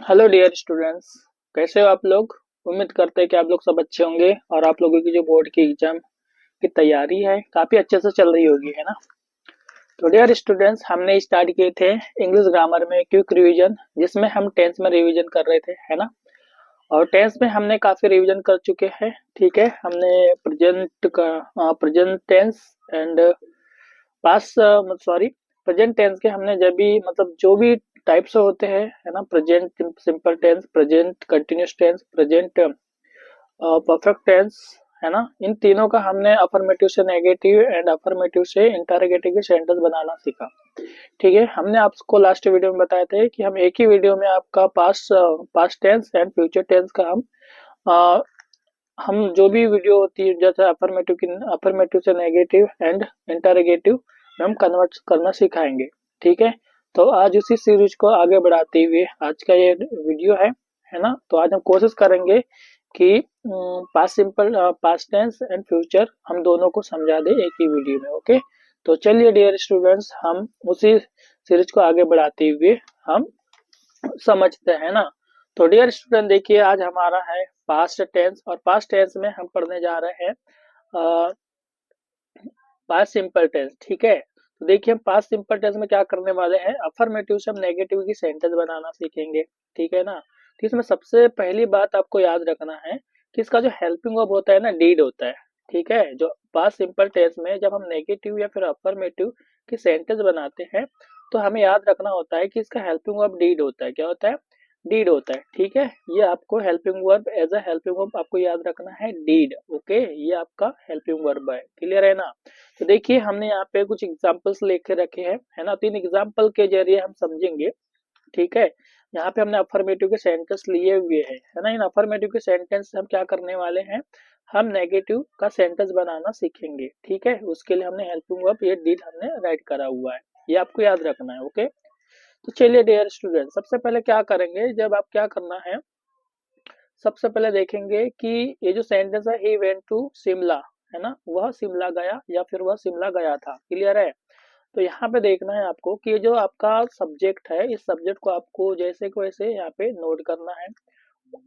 Hello dear students. कैसे हो आप लोग? उम्मीद करते हैं कि आप लोग सब अच्छे होंगे और आप लोगों की जो बोर्ड की एग्जाम की तैयारी है काफी अच्छे से चल रही होगी, है ना? तो डियर स्टूडेंट्स, हमने स्टार्ट किए थे इंग्लिश ग्रामर में क्विक रिवीजन, जिसमें हम टेंस में रिवीजन कर रहे थे, है ना? और टेंस में हमने काफी रिवीजन कर चुके हैं। ठीक है, हमने present tense and past, sorry, present tense के हमने जब भी मतलब जो भी टाइप्स होते हैं, है ना? Present simple tense, present continuous tense, present perfect tense, है ना? इन तीनों का हमने अफर्मेटिव से नेगेटिव एंड अफर्मेटिव से इंटरोगेटिव के सेंटेंस बनाना सीखा। ठीक है, हमने आपको लास्ट वीडियो में बताया था कि हम एक ही वीडियो में आपका past tense and future tense का अ, हम जो भी वीडियो होती है जैसे अफर्मेटिव से नेगेटिव एंड इंटरोगेटिव में हम कन्वर्ट करना सिखाएंगे। ठीक है, तो आज उसी सीरीज को आगे बढ़ाते हुए आज का ये वीडियो है ना? तो आज हम कोशिश करेंगे कि पास्ट टेंस एंड फ्यूचर हम दोनों को समझा दे एक ही वीडियो में। ओके, तो चलिए डियर स्टूडेंट्स, हम उसी सीरीज को आगे बढ़ाते हुए हम समझते हैं ना। तो डियर स्टूडेंट, देखिए आज हमारा है पास्ट टेंस, और पास्ट टेंस में हम पढ़ने जा रहे हैं पास्ट सिंपल टेंस। ठीक है, तो देखिए हम पास्ट सिंपल टेंस में क्या करने वाले हैं, अफर्मेटिव से हम नेगेटिव की सेंटेंस बनाना सीखेंगे। ठीक है ना? तो इसमें सबसे पहली बात आपको याद रखना है कि इसका जो हेल्पिंग वर्ब होता है ना, डीड होता है। ठीक है, जो पास्ट सिंपल टेंस में जब हम नेगेटिव या फिर अफर्मेटिव की सेंटेंस बनाते हैं तो हमें याद रखना होता है कि इसका हेल्पिंग वर्ब डीड होता है। क्या होता है? डीड होता है। ठीक है, ये आपको helping verb as a helping verb आपको याद रखना है, डीड। ओके, ये आपका हेल्पिंग वर्ब है। क्लियर है ना? तो देखिए हमने यहाँ पे कुछ एग्जांपल्स लेके रखे हैं, है ना? तीन एग्जांपल के जरिए हम समझेंगे। ठीक है, यहाँ पे हमने अफर्मेटिव के सेंटेंस लिए हुए हैं, है ना? इन अफर्मेटिव के सेंटेंस हम क्या करने वाले हैं, हम नेगेटिव का सेंटेंस बनाना सीखेंगे। ठीक है, उसके लिए हमने हेल्पिंग वर्ब ये डिड हमने राइट करा हुआ है, ये आपको याद रखना है। ओके, तो चलिए डियर स्टूडेंट, सबसे पहले क्या करेंगे, जब आप क्या करना है, सबसे पहले देखेंगे कि ये जो सेंटेंस है, ही वेंट टू शिमला, है ना? वह शिमला गया या फिर वह शिमला गया था। क्लियर है? तो यहाँ पे देखना है आपको कि ये जो आपका सब्जेक्ट है, इस सब्जेक्ट को आपको जैसे को वैसे यहाँ पे नोट करना है।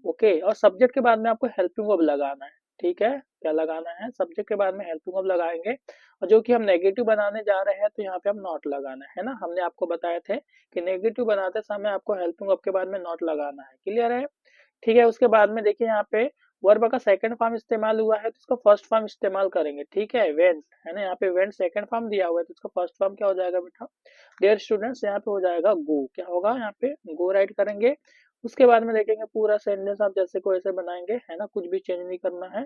ओके, और सब्जेक्ट के बाद में आपको हेल्पिंग वर्ब लगाना है। ठीक है, क्या लगाना है? सब्जेक्ट के बाद में हेल्पिंग वर्ब लगाएंगे, और जो कि हम नेगेटिव बनाने जा रहे हैं तो यहाँ पे हम नॉट लगाना है ना? हमने आपको बताए थे कि नेगेटिव बनाते समय आपको हेल्पिंग वर्ब के बाद में नॉट लगाना है। क्लियर है? ठीक है, उसके बाद में देखिए यहाँ पे वर्ब का सेकंड फॉर्म इस्तेमाल हुआ है तो इसका फर्स्ट फॉर्म इस्तेमाल करेंगे। ठीक है, वेंट, है ना? यहाँ पे वेंट सेकंड फॉर्म दिया हुआ है तो इसका फर्स्ट फॉर्म क्या हो जाएगा बेटा? डियर स्टूडेंट्स, यहाँ पे हो जाएगा गो। क्या होगा यहाँ पे? गो राइट करेंगे। उसके बाद में देखेंगे पूरा सेंटेंस आप जैसे को वैसे बनाएंगे, है ना? कुछ भी चेंज नहीं करना है।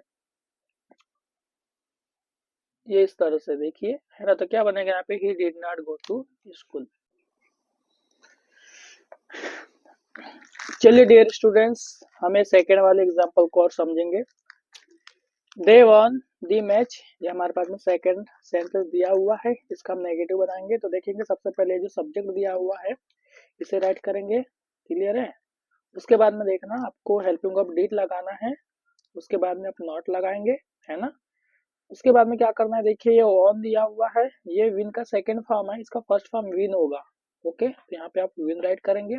ये इस तरह से देखिए, है ना? तो क्या बनेगा यहाँ पे, he did not go to school. चलिए डियर स्टूडेंट्स, हमें सेकेंड वाले एग्जाम्पल को और समझेंगे। दे वन दी मैच, ये हमारे पास में सेकंड सेंटेंस दिया हुआ है, इसका हम नेगेटिव बनाएंगे। तो देखेंगे सबसे पहले जो सब्जेक्ट दिया हुआ है इसे राइट करेंगे। क्लियर है? उसके बाद में देखना आपको हेल्पिंग ऑफ डिड लगाना है, उसके बाद में आप नॉट लगाएंगे, है ना? उसके बाद में क्या करना है, देखिए ये ऑन दिया हुआ है, ये विन का सेकंड फॉर्म है, इसका फर्स्ट फॉर्म विन होगा। ओके, तो यहाँ पे आप विन राइट करेंगे।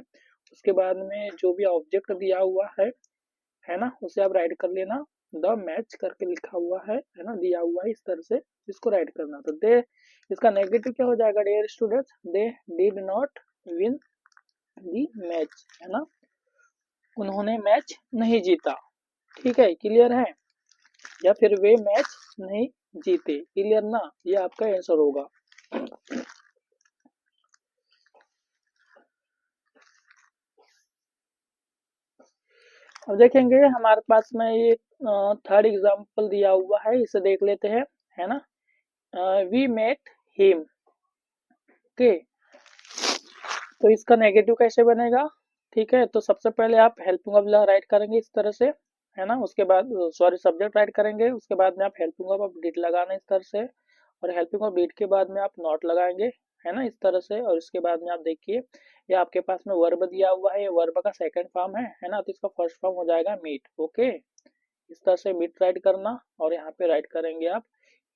उसके बाद में जो भी ऑब्जेक्ट दिया हुआ है ना, उसे आप राइट कर लेना। द मैच करके लिखा हुआ है ना, दिया हुआ है इस तरह से, इसको राइट करना। तो दे, इसका नेगेटिव क्या हो जाएगा dear students? They did not win the match, है ना? उन्होंने मैच नहीं जीता। ठीक है, क्लियर है? या फिर वे मैच नहीं जीते। क्लियर ना? ये आपका आंसर होगा। अब देखेंगे हमारे पास में ये थर्ड एग्जांपल दिया हुआ है, इसे देख लेते हैं, है ना? We met him. ओके, तो इसका नेगेटिव कैसे बनेगा? ठीक है, तो सबसे पहले आप हेल्पिंग वर्ब राइट करेंगे इस तरह से, है ना? उसके बाद सॉरी सब्जेक्ट राइट करेंगे, उसके बाद में आप हेल्पिंग वर्ब डिड लगाना इस तरह से, और हेल्पिंग वर्ब डिड के बाद में आप नॉट लगाएंगे, है ना? इस तरह से। और इसके बाद में आप देखिए ये आपके पास में वर्ब दिया हुआ है, ये वर्ब का सेकंड फॉर्म है ना? तो इसका फर्स्ट फॉर्म हो जाएगा मीट। ओके, इस तरह से मीट राइट करना, और यहाँ पे राइट करेंगे आप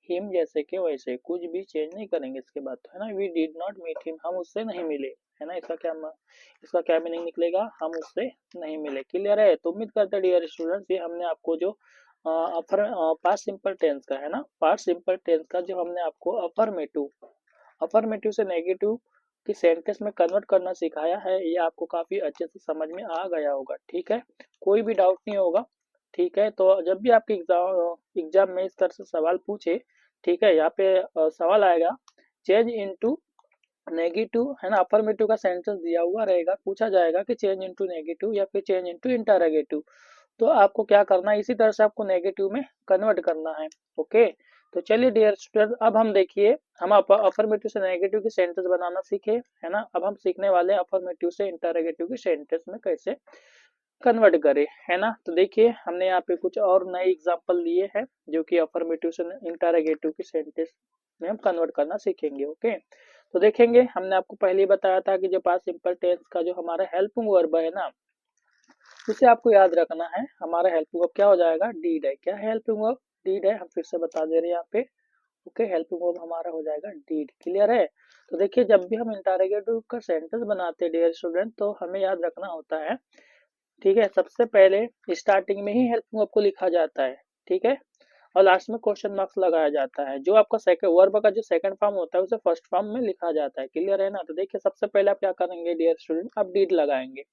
हिम जैसे के वैसे, कुछ भी चेंज नहीं करेंगे इसके बाद, है ना। We did not meet him, हम उससे नहीं मिले, है ना। इसका क्या मीनिंग निकलेगा, हम उससे नहीं मिले। क्लियर है। तो उम्मीद करते हैं डियर स्टूडेंट्स, ये हमने आपको जो पास्ट सिंपल टेंस का, है ना, पास्ट सिंपल टेंस का जो हमने आपको अफर्मेटिव से नेगेटिव कि सेंटेंस में कन्वर्ट करना सिखाया है, ये आपको काफी अच्छे से समझ में आ गया होगा। ठीक है, कोई भी डाउट नहीं होगा। ठीक है, तो जब भी आपके एग्जाम में इस तरह से सवाल पूछे, ठीक है, यहाँ पे सवाल आएगा चेंज इनटू नेगेटिव, है ना, अफर्मेटिव का सेंटेंस दिया हुआ रहेगा, पूछा जाएगा कि चेंज इनटू नेगेटिव या फिर चेंज इनटू इंटरोगेटिव। तो आपको क्या करना है, इसी तरह से आपको नेगेटिव में कन्वर्ट करना है। ओके, तो चलिए डियर स्टूडेंट, अब हम देखिए, हम अफर्मेटिव से नेगेटिव की सेंटेंस बनाना सीखे, है ना। अब हम सीखने वाले हैं अफर्मेटिव से इंटरोगेटिव की सेंटेंस में कैसे कन्वर्ट करें, है ना। तो देखिए, हमने यहाँ पे कुछ और नए एग्जांपल लिए हैं जो कि अफर्मेटिव से इंटरोगेटिव की सेंटेंस में हम कन्वर्ट करना सीखेंगे। ओके, तो देखेंगे, हमने आपको पहले ही बताया था कि जो पास्ट सिंपल टेंस का जो हमारा हेल्पिंग वर्ब है ना, उसे आपको याद रखना है। हमारा हेल्पिंग वर्ब क्या हो जाएगा, डीड है। क्या है हेल्पिंग वर्ब, डीड है। हम फिर से बता दे रहे हैं यहाँ पे। ओके, हेल्पिंग वर्ब हमारा हो जाएगा डीड। क्लियर है। तो देखिए, जब भी हम इंटरोगेटिव का सेंटेंस बनाते हैं डियर स्टूडेंट, तो हमें याद रखना होता है, ठीक है, सबसे पहले स्टार्टिंग में ही हेल्पिंग वर्ब को लिखा जाता है, ठीक है, और लास्ट में क्वेश्चन मार्क्स लगाया जाता है। जो आपका सेकंड वर्ब का जो सेकंड फॉर्म होता है उसे फर्स्ट फॉर्म में लिखा जाता है। क्लियर है ना। तो देखिए, सबसे पहले आप क्या करेंगे डियर स्टूडेंट, आप डीड लगाएंगे,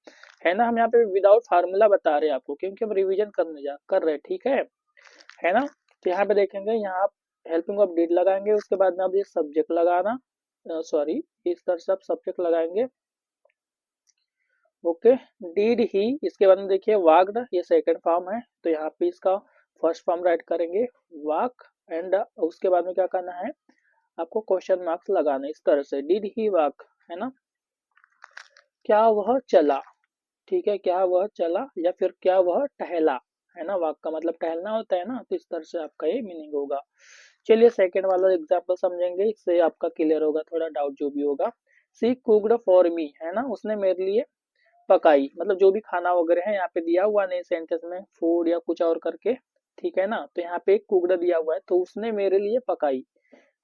है ना। हम यहाँ पे विदाउट फार्मूला बता रहे हैं आपको, क्योंकि हम रिवीजन कर रहे हैं, ठीक है ना। तो यहाँ पे देखेंगे, यहाँ आप हेल्पिंग वर्ब डीड लगाएंगे, उसके बाद में आप ये सब्जेक्ट लगाना, सॉरी, इस तरह से आप सब्जेक्ट लगाएंगे। ओके, डीड ही, इसके बाद में देखिए वाक्ड, ये सेकंड फॉर्म है, तो यहाँ पे इसका फर्स्ट फॉर्म राइट करेंगे वाक, एंड उसके बाद में क्या करना है, आपको क्वेश्चन मार्क्स लगाना इस तरह से, डिड ही वाक, है ना, क्या वह चला, ठीक है, क्या वह चला या फिर क्या वह टहला, है ना। वाक का मतलब टहलना होता है ना, तो इस तरह से आपका ये मीनिंग होगा। चलिए सेकेंड वाला एग्जाम्पल समझेंगे, इससे आपका क्लियर होगा थोड़ा डाउट जो भी होगा। सी कुक्ड फॉर मी, है ना, उसने मेरे लिए पकाई, मतलब जो भी खाना वगैरह है यहाँ पे दिया हुआ नहीं सेंटेंस में, फूड या कुछ और करके, ठीक है ना। तो यहाँ पे एक कुकड़ा दिया हुआ है, तो उसने मेरे लिए पकाई,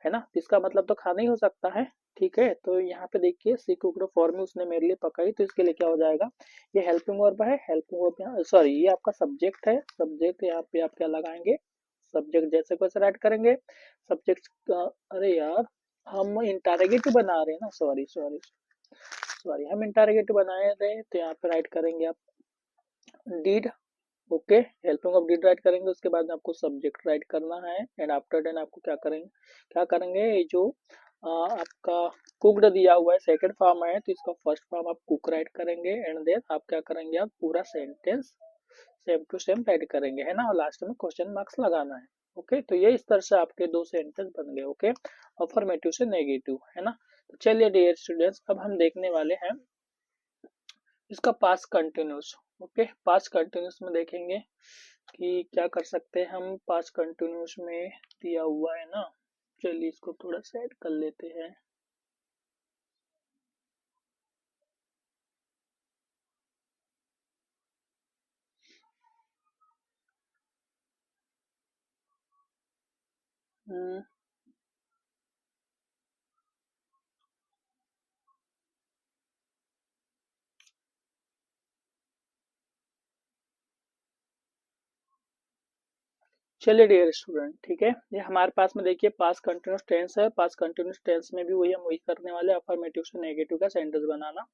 है ना, इसका मतलब तो खाना ही हो सकता है। ठीक है, तो यहाँ पे देखिए सी कुकड फॉर में उसने मेरे लिए पकाई, तो इसके लिए क्या हो जाएगा, ये हेल्पिंग वर्ब है। हेल्पिंग वर्ब यहाँ, सॉरी, ये आपका सब्जेक्ट है। सब्जेक्ट यहाँ पे आप क्या लगाएंगे, सब्जेक्ट जैसे कैसे राइट करेंगे, सब्जेक्ट का, अरे यार, हम इंटरोगेटिव बना रहे हैं ना, सॉरी सॉरी सॉरी, हम इंटरोगेटिव बनाए थे, तो यहाँ पे राइट करेंगे आप did. Okay, helping of did write करेंगे, उसके बाद में आपको सब्जेक्ट राइट करना है, एंड आफ्टर देन आपको क्या करेंगे, ये जो आपका कुकड दिया हुआ है सेकंड फॉर्म है, तो इसका फर्स्ट फॉर्म आप कुक राइट करेंगे, एंड देन आप क्या करेंगे, आप पूरा sentence same to same write करेंगे, है ना, और लास्ट में क्वेश्चन मार्क्स लगाना है। ओके, तो ये इस तरह से आपके दो सेंटेंस बन गए। ओके, अफर्मेटिव से नेगेटिव, है ना। तो चलिए डियर स्टूडेंट्स, अब हम देखने वाले हैं इसका past continuous. Okay, past continuous में देखेंगे कि क्या कर सकते हैं हम पास्ट कंटिन्यूस में, दिया हुआ है ना, चलिए इसको थोड़ा सेट कर लेते हैं। हम्म, चलिए डियर स्टूडेंट, ठीक है, ये हमारे पास में देखिए पास्ट कंटिन्यूस टेंस है। पास्ट कंटिन्यूस टेंस में भी वही हम वही करने वाले, अफर्मेटिव से नेगेटिव का सेंटेंस बनाना।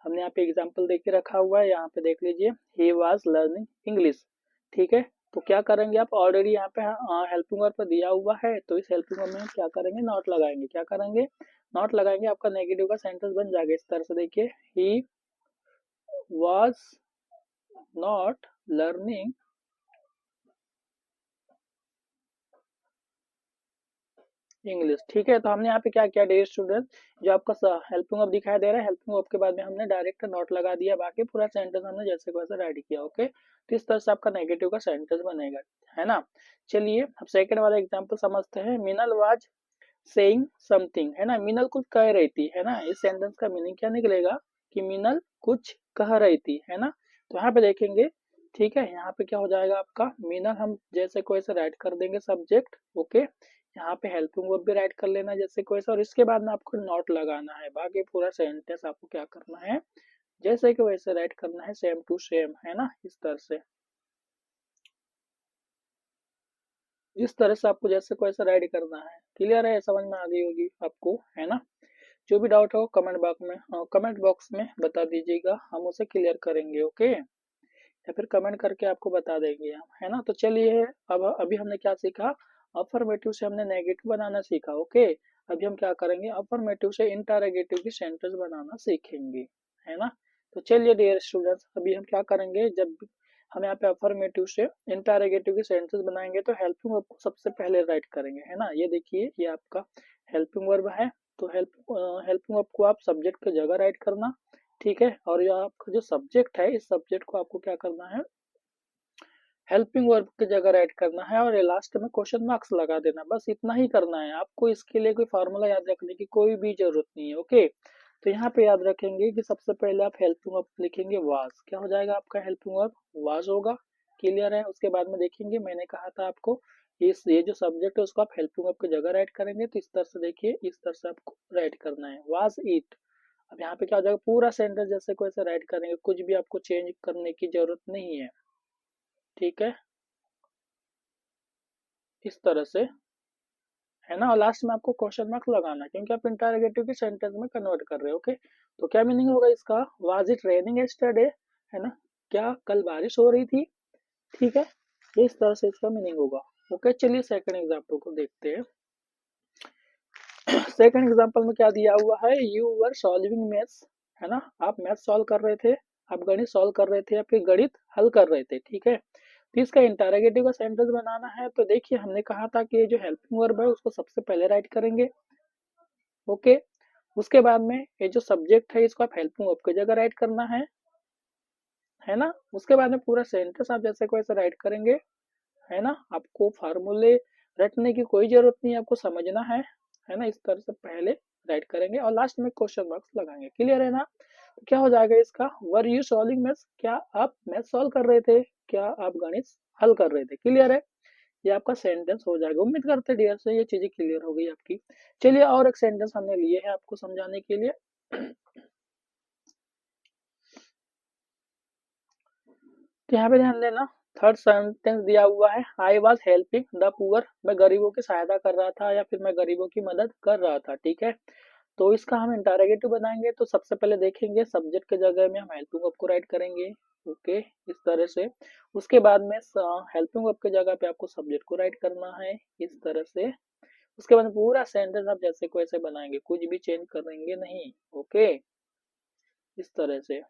हमने यहाँ पे एग्जांपल देख के रखा हुआ है, यहाँ पे देख लीजिए, ही वाज लर्निंग इंग्लिश, ठीक है। तो क्या करेंगे, आप ऑलरेडी यहाँ पे हेल्पिंग वर्ब पर दिया हुआ है, तो इस हेल्पिंग वर्ब में हम क्या करेंगे, नॉट लगाएंगे। क्या करेंगे, नॉट लगाएंगे, आपका नेगेटिव का सेंटेंस बन जाएगा इस तरह से, देखिए, he was not learning English, ठीक है। तो हमने यहाँ पे क्या किया डियर स्टूडेंट, जो आपका हेल्पिंग वर्ब दिखाई दे रहा है, हेल्पिंग वर्ब के बाद में हमने डायरेक्ट नॉट लगा दिया, बाकी पूरा सेंटेंस हमने जैसे को वैसे राइट किया। ओके, तो इस तरह से आपका नेगेटिव का सेंटेंस बनेगा, है ना। चलिए अब सेकंड वाला एग्जांपल समझते हैं। मीनल वाज सेइंग समथिंग, है ना, मीनल कुछ कह रही थी, है ना। इस सेंटेंस का मीनिंग क्या निकलेगा कि मीनल कुछ कह रही थी, है ना। तो यहाँ पे देखेंगे, ठीक है, यहाँ पे क्या हो जाएगा आपका मीनल, हम जैसे को ऐसे राइट कर देंगे सब्जेक्ट। ओके, यहाँ पे हेल्पिंग वर्ब भी राइट कर लेना जैसे कोई सा, और इसके बाद में आपको नॉट लगाना है। बाकी पूरा सेंटेंस आपको क्या करना है, जैसे कि वैसे राइट करना है, सेम टू सेम, है ना, इस तरह से। इस तरह से आपको जैसे को ऐसा राइट करना है। क्लियर है, समझ में आ गई होगी आपको, है ना। जो भी डाउट हो कमेंट बॉक्स में बता दीजिएगा, हम उसे क्लियर करेंगे, ओके। या फिर कमेंट करके आपको बता देंगे हम, है ना। तो चलिए, अब अभी हमने क्या सीखा, अफर्मेटिव से हमने नेगेटिव बनाना सीखा, ओके। अभी हम क्या करेंगे, अफर्मेटिव से इंटरोगेटिव की सेंटेंस बनाना सीखेंगे, है ना। तो चलिए डियर स्टूडेंट्स, अभी हम क्या करेंगे, जब हम यहाँ पे अफर्मेटिव से इंटरोगेटिव की सेंटेंस बनाएंगे तो हेल्पिंग वर्ब को सबसे पहले राइट करेंगे, है ना। ये देखिए, ये आपका हेल्पिंग वर्ब है। तो हेल्पिंग वर्ब को आप सब्जेक्ट की जगह राइट करना, ठीक है। और ये आपका जो सब्जेक्ट है, इस सब्जेक्ट को आपको क्या करना है, हेल्पिंग वर्ब की जगह राइट करना है, और ये लास्ट में क्वेश्चन मार्क्स लगा देना, बस इतना ही करना है आपको। इसके लिए कोई फार्मूला याद रखने की कोई भी जरूरत नहीं है, ओके। तो यहाँ पे याद रखेंगे कि सबसे पहले आप हेल्पिंग वर्ब लिखेंगे वाज, क्या हो जाएगा आपका हेल्पिंग वर्ब, वाज होगा। क्लियर है। उसके बाद में देखेंगे, मैंने कहा था आपको, इस ये जो सब्जेक्ट है उसको आप हेल्पिंग वर्ब की जगह राइट करेंगे, तो इस तरह से देखिए, इस तरह से आपको राइट करना है, वाज इट। अब यहाँ पे क्या हो जाएगा, पूरा सेंटेंस जैसे को ऐसे राइट करेंगे, कुछ भी आपको चेंज करने की जरूरत नहीं है, ठीक है, इस तरह से, है ना। और लास्ट में आपको क्वेश्चन मार्क लगाना है, क्योंकि आप इंटरोगेटिव की सेंटेंस में कन्वर्ट कर रहे हो, ओके। तो क्या मीनिंग होगा इसका, वाज इट रेनिंग यस्टरडे, है ना, क्या कल बारिश हो रही थी, ठीक है। इस तरह से इसका मीनिंग होगा, ओके। चलिए सेकंड एग्जांपल को देखते हैं। सेकंड एग्जांपल में क्या दिया हुआ है, यू वर सॉल्विंग मैथ्स, है ना, आप मैथ सॉल्व कर रहे थे, आप गणित सॉल्व कर रहे थे, या फिर गणित हल कर रहे थे, ठीक है। तो इसका इंटरोगेटिव का सेंटेंस बनाना है, तो देखिए हमने कहा था कि ये जो हेल्पिंग वर्ब है उसको सबसे पहले राइट करेंगे, ओके। उसके बाद में ये जो सब्जेक्ट है इसको आप हेल्पिंग वर्ब की जगह राइट करना है ना। उसके बाद में पूरा सेंटेंस आप जैसे को ऐसे राइट करेंगे, है ना। आपको फार्मूले रटने की कोई जरूरत नहीं है, आपको समझना है ना। इस तरह से पहले राइट करेंगे और लास्ट में क्वेश्चन मार्क्स लगाएंगे। क्लियर है ना। तो क्या हो जाएगा इसका, वर यू सॉल्विंग मैथ्स, क्या आप मैथ सॉल्व कर रहे थे, क्या आप गणित हल कर रहे थे। क्लियर है, ये आपका सेंटेंस हो जाएगा। उम्मीद करते हैं डियर से ये चीजें क्लियर हो गई आपकी। चलिए, और एक सेंटेंस हमने लिए है आपको समझाने के लिए। तो यहाँ पे ध्यान देना, थर्ड सेंटेंस दिया हुआ है, I was helping the poor, मैं गरीबों की सहायता कर रहा था, या फिर मैं गरीबों की मदद कर रहा था, ठीक है। तो इसका हम इंटरोगेटिव बनाएंगे, तो सबसे पहले देखेंगे सब्जेक्ट के जगह में हम हेल्पिंग वर्ब को राइट करेंगे, ओके, इस तरह से। उसके बाद में हेल्पिंग वर्ब की जगह पे आपको सब्जेक्ट को राइट करना है, इस तरह से। उसके बाद पूरा सेंटेंस आप जैसे को ऐसे बनाएंगे, कुछ भी चेंज करेंगे नहीं, ओके, इस तरह से।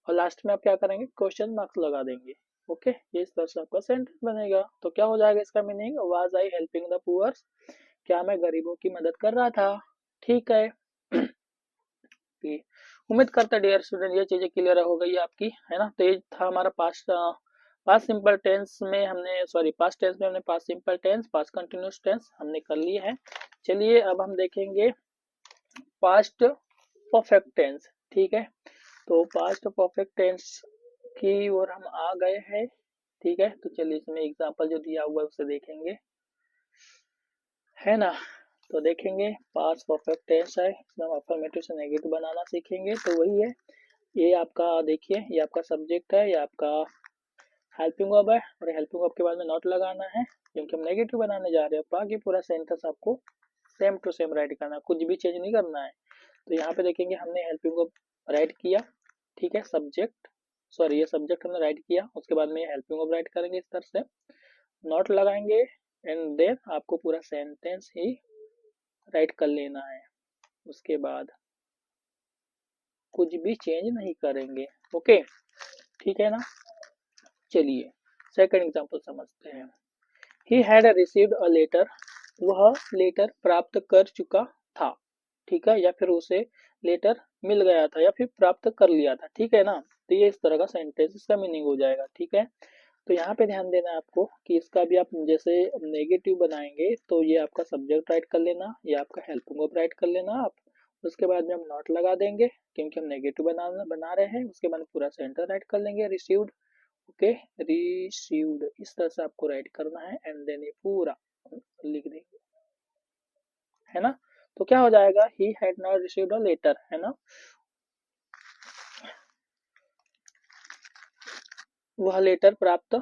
और लास्ट में आप क्या करेंगे, क्वेश्चन मार्क्स लगा देंगे, ओके। ये इस तरह से आपका सेंटेंस बनेगा। तो क्या हो जाएगा इसका meaning, was I helping the poor, क्या मैं गरीबों की मदद कर रहा था, ठीक है। उम्मीद करता डियर स्टूडेंट ये चीजें क्लियर हो गई आपकी, है ना। तो ये था हमारा पास्ट सिंपल टेंस में हमने, सॉरी, पास्ट टेंस में हमने past simple tense, past continuous tense हमने कर लिए है। चलिए अब हम देखेंगे पास्ट परफेक्ट टेंस, ठीक है। तो पास्ट परफेक्ट टेंस की ओर हम आ गए हैं, ठीक है। तो चलिए इसमें एग्जांपल जो दिया हुआ है उसे देखेंगे, है ना। तो देखेंगे पास्ट परफेक्ट टेंस है, इसमें हम अफर्मेटिव से नेगेटिव बनाना सीखेंगे। तो वही है, ये आपका देखिए, ये आपका सब्जेक्ट है, ये आपका हेल्पिंग वर्ब है, और हेल्पिंग वर्ब के बाद में नॉट लगाना है, क्योंकि हम नेगेटिव बनाने जा रहे हैं। बाकी पूरा सेंटेंस आपको सेम टू सेम राइट करना है, कुछ भी चेंज नहीं करना है। तो यहाँ पे देखेंगे हमने हेल्पिंग वर्ब राइट किया, ठीक है, सब्जेक्ट, सॉरी, ये सब्जेक्ट हमने राइट किया, उसके बाद में हेल्पिंग वर्ब राइट करेंगे इस तरह से, नॉट लगाएंगे, एंड देन आपको पूरा सेंटेंस ही राइट कर लेना है। उसके बाद कुछ भी चेंज नहीं करेंगे, ओके, ठीक है ना। चलिए सेकंड एग्जांपल समझते हैं। He had received a letter, वह लेटर प्राप्त कर चुका था, ठीक है, या फिर उसे लेटर मिल गया था, या फिर प्राप्त कर लिया था, ठीक है ना। तो ये इस तरह का सेंटेंस, इसका मीनिंग हो जाएगा, ठीक है। तो यहाँ पे ध्यान देना है आपको कि इसका भी आप जैसे नेगेटिव बनाएंगे, तो ये आपका सब्जेक्ट राइट कर लेना, ये आपका हेल्पिंग वर्ब राइट कर लेना आप। उसके बाद में हम नॉट लगा देंगे, क्योंकि हम नेगेटिव बना रहे हैं। उसके बाद पूरा सेंटर राइट कर लेंगे, रिसीव्ड, ओके, रिसीव्ड, इस तरह से आपको राइट करना है, एंड देन ये पूरा लिख देंगे, है ना। तो क्या हो जाएगा, he had not received a letter, है ना, वह लेटर प्राप्त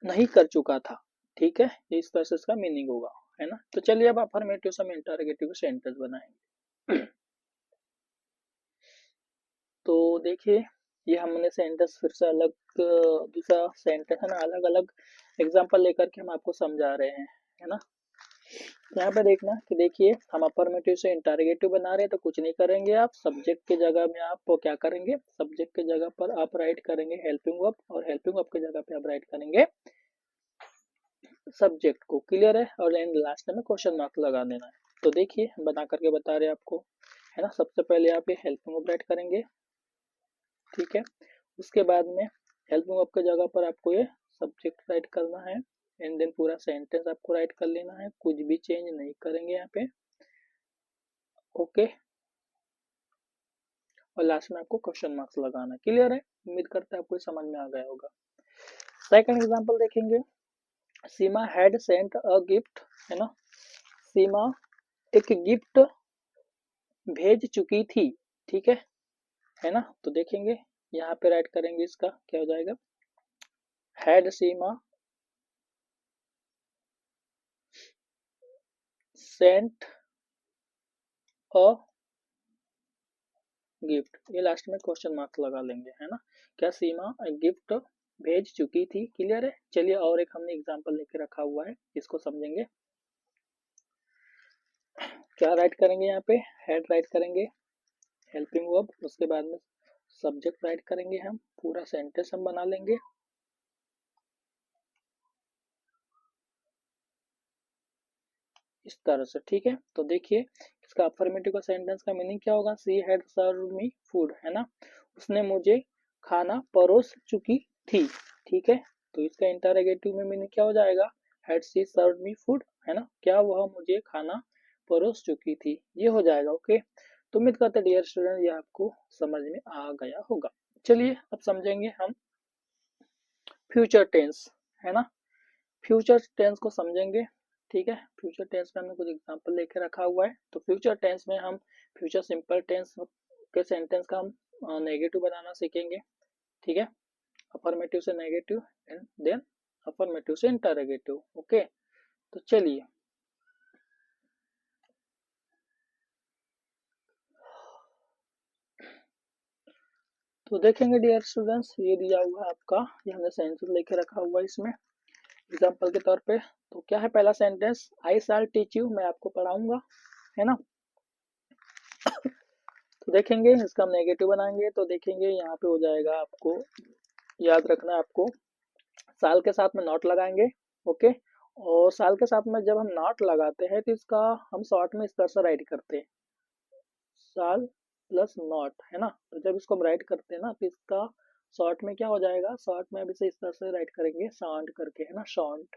नहीं कर चुका था। ठीक है, इस तरह से इसका मीनिंग होगा, है ना। तो चलिए अब अफर्मेटिव सम इंटरोगेटिव सेंटेंस बनाएंगे। तो देखिए, ये हमने सेंटेंस फिर से अलग दूसरा सेंटेंस है ना, अलग अलग एग्जांपल लेकर के हम आपको समझा रहे हैं, है ना। यहाँ पे देखना कि देखिए, हम अफर्मेटिव से इंटरोगेटिव बना रहे हैं, तो कुछ नहीं करेंगे, आप सब्जेक्ट की जगह में आप क्या करेंगे, सब्जेक्ट की जगह पर आप राइट करेंगे हेल्पिंग वर्ब, और हेल्पिंग वर्ब की जगह पे आप राइट करेंगे सब्जेक्ट को। क्लियर है, और एंड लास्ट में क्वेश्चन मार्क लगा देना है। तो देखिए, हम बना करके बता रहे हैं आपको, है ना। सबसे पहले आप ये हेल्पिंग वर्ब राइट करेंगे, ठीक है। उसके बाद में हेल्पिंग वर्ब की जगह पर आपको ये सब्जेक्ट राइट करना है, एंड देन पूरा सेंटेंस आपको राइट कर लेना है, कुछ भी चेंज नहीं करेंगे यहाँ पे, ओके। और लास्ट में आपको क्वेश्चन मार्क्स लगाना है। क्लियर है, उम्मीद करते हैं आपको समझ में आ गया होगा। सेकंड एग्जांपल देखेंगे, सीमा हैड सेंट अ गिफ्ट, है ना, सीमा एक गिफ्ट भेज चुकी थी, ठीक है ना। तो देखेंगे, यहाँ पे राइट करेंगे, इसका क्या हो जाएगा, had Seema sent a gift, ये लास्ट में क्वेश्चन मार्क्स लगा लेंगे, है ना। क्या सीमा गिफ्ट भेज चुकी थी। क्लियर है, चलिए और एक हमने एग्जांपल लेके रखा हुआ है, इसको समझेंगे। क्या राइट करेंगे, यहाँ पे हेड राइट करेंगे, हेल्पिंग वर्ब, उसके बाद में सब्जेक्ट राइट करेंगे, हम पूरा सेंटेंस हम बना लेंगे। इस तरह से, ठीक है। तो देखिए, इसका अफर्मेटिव का सेंटेंस का मीनिंग क्या होगा, she had serve me food, है ना, उसने मुझे खाना परोस चुकी थी, ठीक है। तो इसका इंटरोगेटिव में मीनिंग क्या हो जाएगा, had C serve me food, है ना, क्या वह मुझे खाना परोस चुकी थी, ये हो जाएगा, ओके। तो उम्मीद करते डियर स्टूडेंट ये आपको समझ में आ गया होगा। चलिए अब समझेंगे हम फ्यूचर टेंस, है ना, फ्यूचर टेंस को समझेंगे, ठीक है। फ्यूचर टेंस में हमने कुछ एग्जांपल लेके रखा हुआ है। तो फ्यूचर टेंस में हम फ्यूचर सिंपल टेंस के सेंटेंस का हम नेगेटिव बनाना सीखेंगे, ठीक है, अफर्मेटिव से नेगेटिव एंड देन अफर्मेटिव से इंटरोगेटिव, ओके। तो चलिए, तो देखेंगे डियर स्टूडेंट्स, ये दिया हुआ है आपका, ये हमने सेंटेंस लेके रखा हुआ है इसमें एग्जांपल के तौर पे। तो क्या है पहला sentence, I shall teach you, मैं आपको पढ़ाऊंगा, है ना। तो देखेंगे इसका हम नेगेटिव बनाएंगे, तो देखेंगे यहाँ पे हो जाएगा, आपको याद रखना है, आपको साल के साथ में नॉट लगाएंगे, ओके। और साल के साथ में जब हम नॉट लगाते हैं तो इसका हम शॉर्ट में इस तरह से राइट करते हैं, साल प्लस नॉट, है ना। तो जब इसको हम राइट करते हैं ना, तो इसका शॉर्ट में क्या हो जाएगा, शॉर्ट में अब इसे इस तरह से राइट करेंगे शांट करके, है ना, शांट,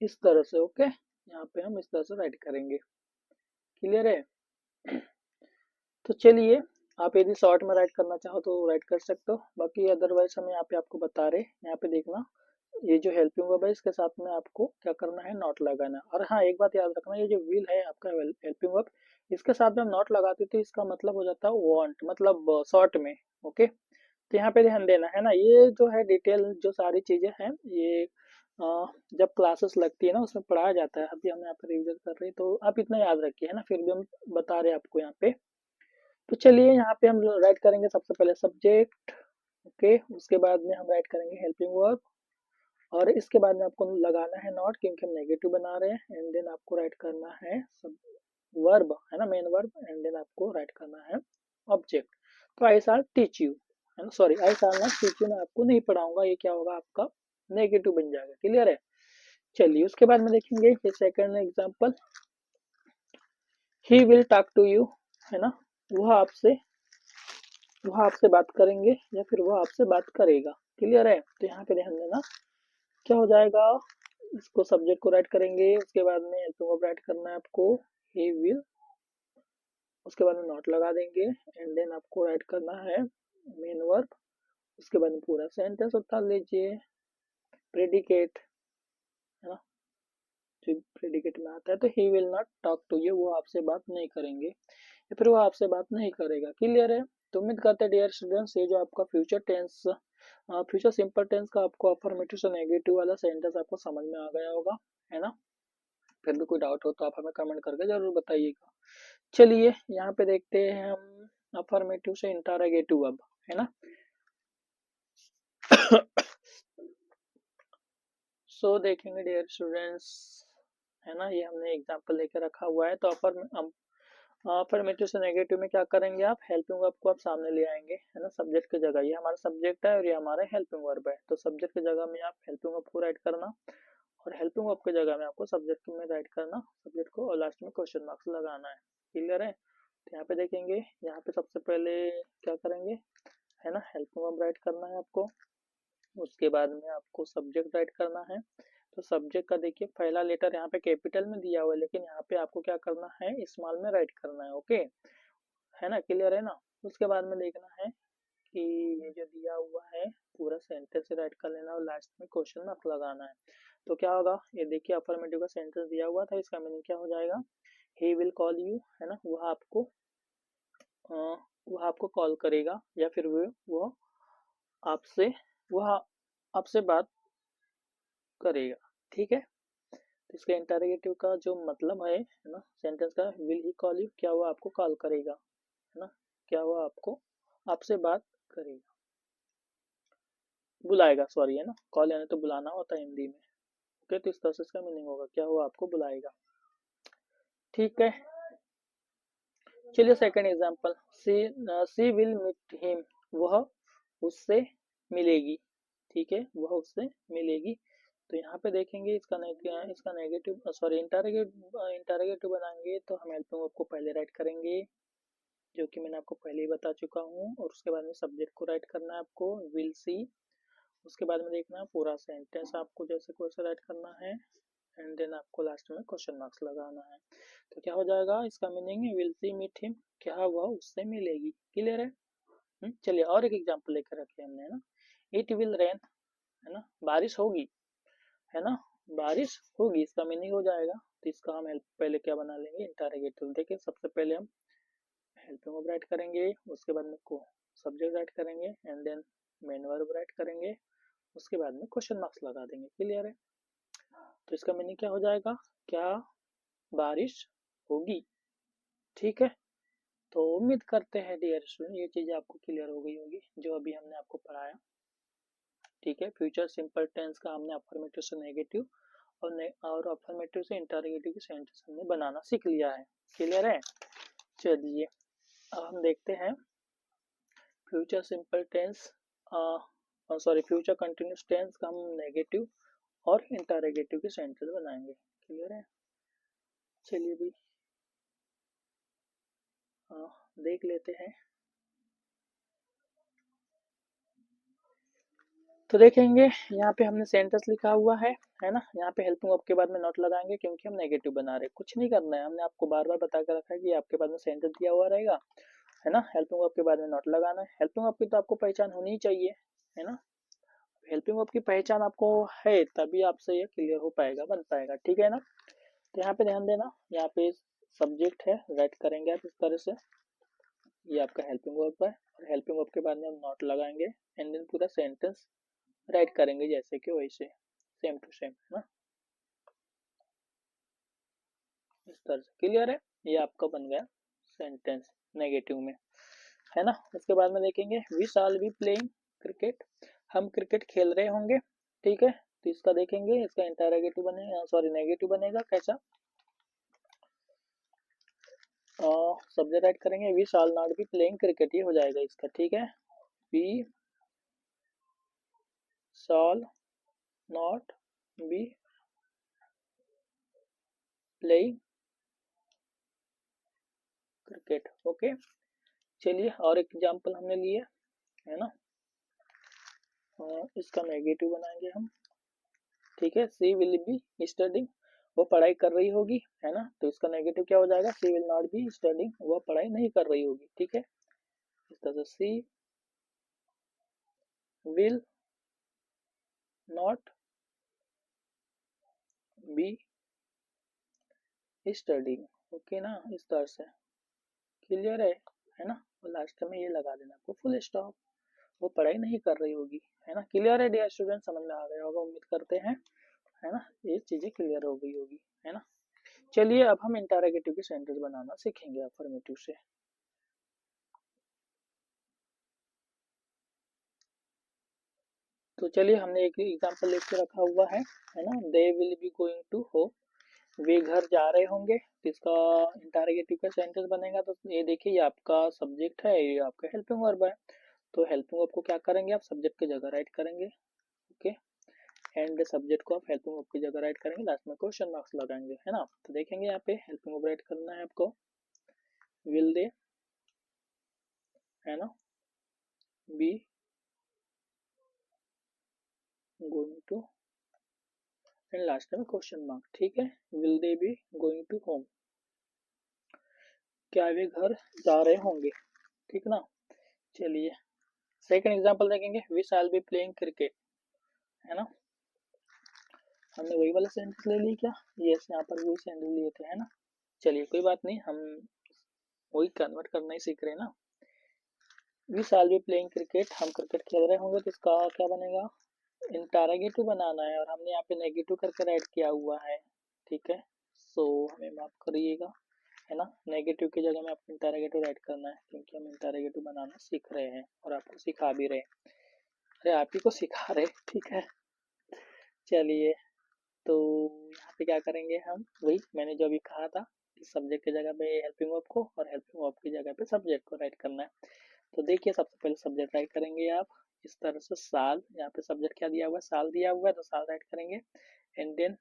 इस तरह से, ओके। यहाँ पे हम इस तरह से राइट करेंगे। क्लियर है। तो चलिए, आप यदि शॉर्ट में राइट करना चाहो तो राइट कर सकते हो, बाकी अदरवाइज हम यहाँ पे आपको बता रहे हैं, यहाँ पे देखना, ये जो हेल्पिंग वर्ब है इसके साथ में आपको क्या करना है, नॉट लगाना है। और हाँ, एक बात याद रखना, ये जो विल है आपका हेल्पिंग वर्ब, इसके साथ में हम नॉट लगाते तो इसका मतलब हो जाता है वांट, मतलब शॉर्ट में, ओके। तो यहाँ पे ध्यान देना है ना, ये जो है डिटेल जो सारी चीजें हैं, ये जब क्लासेस लगती है ना उसमें पढ़ाया जाता है, अभी हम यहाँ पे रिविजन कर रहे हैं, तो आप इतना याद रखिए, है ना, फिर भी हम बता रहे हैं आपको यहाँ पे। तो चलिए, यहाँ पे हम राइट करेंगे सबसे पहले सब्जेक्ट, ओके। उसके बाद में हम राइट करेंगे हेल्पिंग वर्ब, और इसके बाद में आपको लगाना है नॉट, क्योंकि हम नेगेटिव बना रहे हैं, एंड देन आपको राइट करना है सब वर्ब, है ना, मेन वर्ब, एंड देन आपको राइट करना है ऑब्जेक्ट। तो आई शाल टीच यू, है ना, sorry, I shall not teach you, मैं आपको नहीं पढ़ाऊंगा, ये क्या होगा आपका नेगेटिव बन जाएगा। क्लियर है। चलिए, उसके बाद में देखेंगे ये second example, he will talk to you, है ना, वह आपसे वह आपसे बात करेंगे, या फिर वह आपसे बात करेगा। क्लियर है। तो यहाँ पे ध्यान देना, क्या हो जाएगा, इसको सब्जेक्ट को राइट करेंगे, उसके बाद में हेल्पिंग राइट करना है आपको, ही विल, उसके बाद में नॉट लगा देंगे, एंड देन आपको राइट करना है मेन वर्ब, उसके बाद में पूरा सेंटेंस उतार लीजिए, प्रेडिकेट, है ना, जो प्रेडिकेट में आता है तो he will not talk to you, वो आपसे बात नहीं करेंगे या फिर वो आपसे बात नहीं करेगा। क्लियर है? तो उम्मीद करते हैं डियर स्टूडेंट्स ये जो आपका future tense, future simple tense का आपको अफर्मेटिव से नेगेटिव वाला सेंटेंस आपको समझ में आ गया होगा, है ना। फिर भी कोई डाउट हो तो आप हमें कमेंट करके जरूर बताइएगा। चलिए यहाँ पे देखते हैं हम अफर्मेटिव से इंटरोगेटिव अब, है ना। सो देखेंगे डियर स्टूडेंट्स, है ना, ये हमने एग्जांपल लेके रखा हुआ है। तो अफर्मेटिव से नेगेटिव में क्या करेंगे आप, हेल्पिंग वर्ब को आप सामने ले आएंगे, है ना, सब्जेक्ट की जगह। ये हमारा सब्जेक्ट है और ये हमारा हेल्पिंग वर्ब है, तो सब्जेक्ट की जगह में आप हेल्पिंग वर्ब को राइट करना और हेल्पिंग वर्ब की जगह में आपको सब्जेक्ट में राइट करना, सब्जेक्ट को, और लास्ट में क्वेश्चन मार्क्स लगाना है। क्लियर है? तो यहाँ पे देखेंगे, यहाँ पे सबसे पहले क्या करेंगे, है ना, हेल्पिंग वर्ब राइट करना है आपको, उसके बाद में आपको सब्जेक्ट राइट करना है। तो सब्जेक्ट का देखिए पहला लेटर यहाँ पे कैपिटल में दिया हुआ है, लेकिन यहाँ पे आपको क्या करना है, स्मॉल में राइट करना है। ओके, है ना, क्लियर है ना। उसके बाद में देखना है कि ये जो दिया हुआ है पूरा सेंटेंस से राइट कर लेना और लास्ट में क्वेश्चन मार्क लगाना है। तो क्या होगा, ये देखिए अफर्मेटिव का सेंटेंस दिया हुआ था, इसका मीनिंग क्या हो जाएगा, ही विल कॉल यू, है ना, वह आपको कॉल करेगा या फिर वो आपसे वह आपसे बात करेगा। ठीक है, तो इसका इंटरोगेटिव का जो मतलब है ना सेंटेंस का, विल ही कॉल यू, क्या वो आपको कॉल करेगा, है ना, क्या वो आपको आपसे बात करेगा, बुलाएगा, सॉरी, है ना, कॉल यानी तो बुलाना होता है हिंदी में। ओके, तो इस तरह से इसका मीनिंग होगा, क्या वो आपको बुलाएगा। ठीक है, चलिए second example, she will meet him, वह उससे मिलेगी। ठीक है, वह उससे मिलेगी। तो यहाँ पे देखेंगे इसका नेगेटिव, सॉरी, इंटरोगेटिव बनाएंगे तो हम हेल्पिंग वर्ब को पहले राइट करेंगे, जो कि मैंने आपको पहले ही बता चुका हूँ, और उसके बाद में सब्जेक्ट को राइट करना है आपको, विल सी। उसके बाद में देखना पूरा सेंटेंस आपको जैसे को वैसे राइट करना है, एंड देन आपको लास्ट में क्वेश्चन मार्क्स लगाना है। तो क्या हो जाएगा, इसका मीनिंग है विल सी मीट हिम, क्या वह उससे मिलेगी। क्लियर है? चलिए और एक एग्जांपल लेकर रखे हमने, है ना, इट विल रेन, है ना, बारिश होगी, है ना, बारिश होगी, इसका मीनिंग हो जाएगा। तो इसका हम हेल्प पहले क्या बना लेंगे, इंटरोगेटिव। देखिए सबसे पहले हम हेल्पिंग वर्ब राइट करेंगे, उसके बाद में को सब्जेक्ट राइट करेंगे, and then main verb write करेंगे, उसके बाद में क्वेश्चन मार्क्स लगा देंगे। क्लियर है? तो इसका मीनिंग क्या हो जाएगा, क्या बारिश होगी। ठीक है, तो उम्मीद करते हैं डियर स्टूडेंट ये चीजें आपको क्लियर हो गई होगी जो अभी हमने आपको पढ़ाया। ठीक है, फ्यूचर सिंपल टेंस का हमने अफर्मेटिव से नेगेटिव और अफर्मेटिव से इंटरोगेटिव की सेंटेंस हमने बनाना सीख लिया है। क्लियर है? चलिए अब हम देखते हैं future simple tense, sorry, future continuous tense का हम नेगेटिव और इंटरोगेटिव की सेंटेंस बनाएंगे। क्लियर है? चलिए भी देख लेते हैं। तो देखेंगे यहाँ पे हमने सेंटेंस लिखा हुआ है ना, यहाँ पे हेल्पिंग वर्ब के बाद में नॉट लगाएंगे क्योंकि हम नेगेटिव बना रहे हैं। कुछ नहीं करना है, हमने आपको बार बार बता कर रखा है कि आपके पास में सेंटेंस दिया हुआ रहेगा, है ना, हेल्पिंग वर्ब के बाद में नॉट लगाना है। हेल्पिंग वर्ब की तो आपको पहचान होनी ही चाहिए, है ना, हेल्पिंग वर्ब की पहचान आपको है तभी आपसे ये क्लियर हो पाएगा, बन पाएगा। ठीक है ना। तो यहाँ पे ध्यान देना, यहाँ पे सब्जेक्ट है, राइट करेंगे आप इस तरह से, ये आपका हेल्पिंग वर्ब है, और हेल्पिंग वर्ब के बाद में हम नॉट लगाएंगे, एंड देन पूरा सेंटेंस राइट करेंगे जैसे कि वैसे, सेम टू सेम, है ना, इस तरह से। क्लियर है? ये आपका बन गया सेंटेंस नेगेटिव में, है ना। इसके बाद में देखेंगे we shall be playing cricket, हम क्रिकेट खेल रहे होंगे। ठीक है, तो इसका देखेंगे, इसका इंटरोगेटिव बनेगा, सॉरी नेगेटिव बनेगा कैसा, सब्जेक्ट राइट करेंगे we shall not be playing cricket, ये हो जाएगा इसका। ठीक है, we shall not be playing cricket. Okay, चलिए और एक एग्जांपल हमने लिए, है ना, इसका नेगेटिव बनाएंगे हम। ठीक है, सी विल बी स्टडिंग, वो पढ़ाई कर रही होगी, है ना, तो इसका नेगेटिव क्या हो जाएगा, सी विल नॉट बी स्टडिंग, वह पढ़ाई नहीं कर रही होगी। ठीक है, इस तरह से she will not be studying. Okay ना, इस तरह से क्लियर है ना। और लास्ट में ये लगा देना आपको फुल स्टॉप। वो पढ़ाई नहीं कर रही होगी, है ना। क्लियर है डियर स्टूडेंट, समझ में आ गया होगा उम्मीद करते हैं, है ना। ये चीजें क्लियर हो गई होगी, है ना। चलिए अब हम इंटरोगेटिव के सेंटेंस बनाना सीखेंगे अफर्मेटिव से। तो चलिए हमने एक एग्जांपल लिख के रखा हुआ है ना। They will be going to home, वे घर जा रहे होंगे। तो इसका इंटरोगेटिव का सेंटेंस बनेगा। तो ये देखिए, ये आपका सब्जेक्ट है, ये आपका हेल्पिंग वर्ब है। तो हेल्पिंग वर्ब को क्या करेंगे आप, सब्जेक्ट की जगह राइट करेंगे। ओके, एंड सब्जेक्ट को आप हेल्पिंग वर्ब की जगह राइट करेंगे, लास्ट में क्वेश्चन मार्क्स लगाएंगे, है ना। तो देखेंगे यहाँ पे हेल्पिंग वर्ब राइट करना है आपको, विल दे, है ना, be going to, and last में क्वेश्चन मार्क। ठीक है, will they be going to home, क्या वे घर जा रहे होंगे। ठीक ना। चलिए सेकंड एग्जांपल देखेंगे, we shall be playing cricket, है ना। हमने वही वाला सेंटेंस ले ली क्या, यस, यहाँ पर वही सेंटेंस लिए थे, है ना। चलिए कोई बात नहीं, हम वही कन्वर्ट करना ही सीख रहे हैं ना। We shall be playing cricket, हम क्रिकेट खेल रहे होंगे, तो इसका क्या बनेगा, इंटरोगेटिव बनाना है, और हमने यहाँ पे नेगेटिव करके राइट किया हुआ है। ठीक है, सो हमें माफ करिएगा, है ना। नेगेटिव की जगह में आपको इंटरोगेटिव राइट करना है, क्योंकि हम इंटरोगेटिव बनाना सीख रहे हैं और आपको सिखा भी रहे हैं। अरे आप ही को सिखा रहे, ठीक है। चलिए, तो यहाँ पे क्या करेंगे हम, वही मैंने जो अभी कहा था कि सब्जेक्ट की जगह पे हेल्पिंग वर्ब को और हेल्पिंग वर्ब की जगह पे सब्जेक्ट को राइट करना है। तो देखिए सबसे पहले सब्जेक्ट राइट करेंगे आप इस तरह से, साल, यहाँ पे सब्जेक्ट क्या दिया हुआ है, साल दिया हुआ है, तो साल राइट करेंगे। एंड देन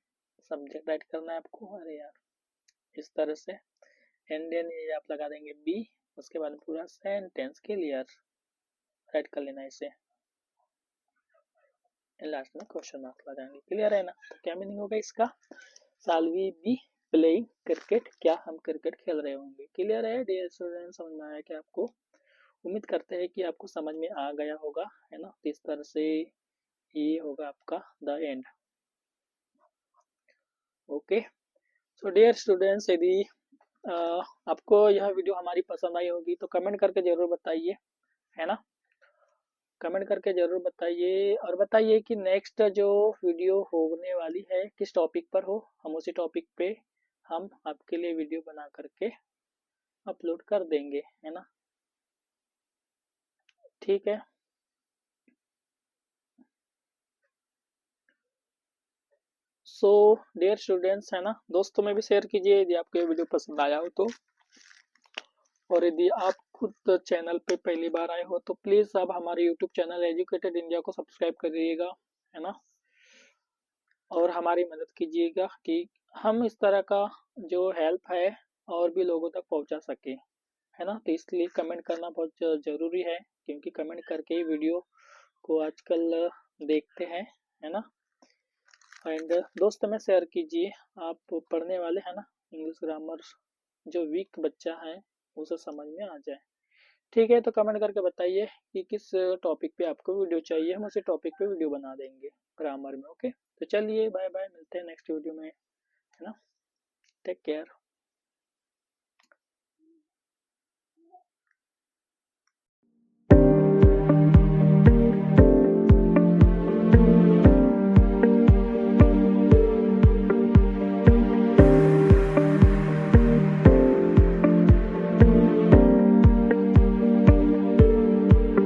सब्जेक्ट राइट करना है आपको, अरे यार, इस तरह से। एंड देन ये आप लगा देंगे बी, उसके बाद पूरा सेंटेंस क्लियर राइट कर लेना इसे, लास्ट में क्वेश्चन मार्क लगाएंगे। क्लियर है ना। तो क्या मीनिंग होगा इसका, साल वी बी प्लेइंग क्रिकेट, क्या हम क्रिकेट खेल रहे होंगे। क्लियर है डियर स्टूडेंट, समझ में आया क्या आपको। उम्मीद करते हैं कि आपको समझ में आ गया होगा, है ना। तो इस तरह से ये होगा आपका the end. Okay, so dear students, यदि आपको यह वीडियो हमारी पसंद आई होगी तो कमेंट करके जरूर बताइए, है ना। कमेंट करके जरूर बताइए, और बताइए कि नेक्स्ट जो वीडियो होने वाली है किस टॉपिक पर हो, हम उसी टॉपिक पे हम आपके लिए वीडियो बना करके अपलोड कर देंगे, है ना। ठीक है, सो डियर स्टूडेंट्स, है ना, दोस्तों में भी शेयर कीजिए यदि आपको ये वीडियो पसंद आया हो तो। और यदि आप खुद चैनल पे पहली बार आए हो तो प्लीज़ आप हमारे यूट्यूब चैनल एजुकेटेड इंडिया को सब्सक्राइब करिएगा, है ना। और हमारी मदद कीजिएगा कि हम इस तरह का जो हेल्प है और भी लोगों तक पहुंचा सके, है ना। तो इसलिए कमेंट करना बहुत ज़रूरी है, क्योंकि कमेंट करके ही वीडियो को आजकल देखते हैं, है ना। एंड दोस्त में शेयर कीजिए, आप पढ़ने वाले हैं ना, इंग्लिश ग्रामर जो वीक बच्चा है उसे समझ में आ जाए। ठीक है, तो कमेंट करके बताइए कि किस टॉपिक पे आपको वीडियो चाहिए, हम उसी टॉपिक पे वीडियो बना देंगे ग्रामर में। ओके, तो चलिए बाय बाय, मिलते हैं नेक्स्ट वीडियो में, है ना। Take care.